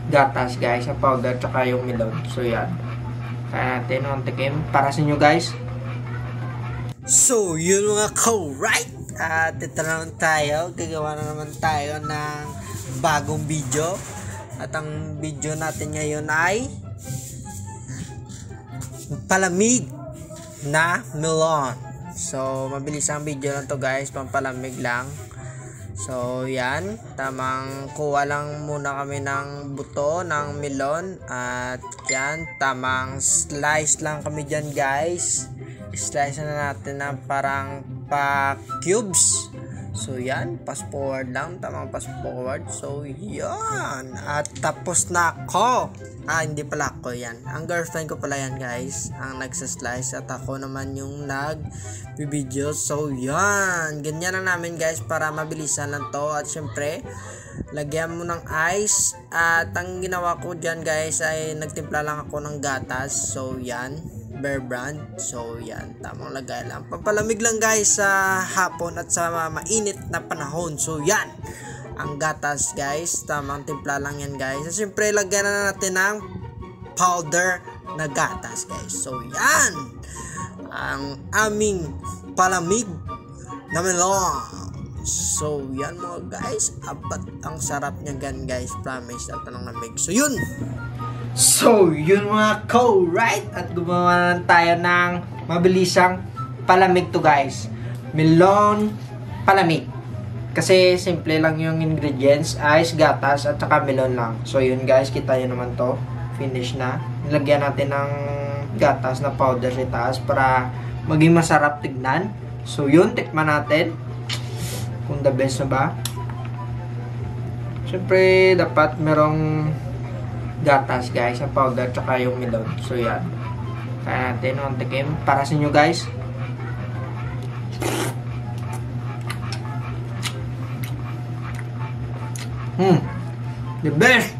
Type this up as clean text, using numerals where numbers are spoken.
gatas guys, sa powder tsaka yung melon. So yan. Kaya natin ang tikim para sa inyo guys. So yun mga ka-right. At ito naman tayo. Gagawa na naman tayo ng bagong video. At ang video natin ngayon ay palamig na melon. So mabilis ang video na to guys, pampalamig lang. So yan, tamang kuha lang muna kami ng buto ng melon. At yan, tamang slice lang kami dyan guys. Slice na natin na parang pa-cubes. So yan, pass forward lang, tamang pass forward. So yan, at tapos na ako. Hindi pala ako yan. Ang girlfriend ko pala yan guys, ang nagsaslice. At ako naman yung nag-video. So yan, ganyan lang namin guys para mabilisan lang to. At syempre, lagyan mo ng ice. At ang ginawa ko dyan guys ay nagtimpla lang ako ng gatas. So yan, Bear Brand. So yan, tamang lagay lang. Pampalamig lang guys sa hapon at sa mainit na panahon. So yan, ang gatas guys, tamang timpla lang yan guys. So syempre lagyan na natin ng powder na gatas guys. So yan, ang aming palamig na melon. So yan mga guys, abat ang sarap niya gan guys, promise at tanong lamig. So yun. So, yun mga co-right. At gumawa na tayo ng mabilisang palamig to guys. Melon palamig. Kasi simple lang yung ingredients. Ice, gatas, at saka melon lang. So, yun guys. Kita nyo naman to. Finish na. Nilagyan natin ng gatas na powder sa taas para maging masarap tignan. So, yun. Tikman natin. Kung the best na ba. Siyempre, dapat merong gatas guys, ang powder tsaka yung melon. So yan, kaya natin ang tikim para sa inyo guys. The best.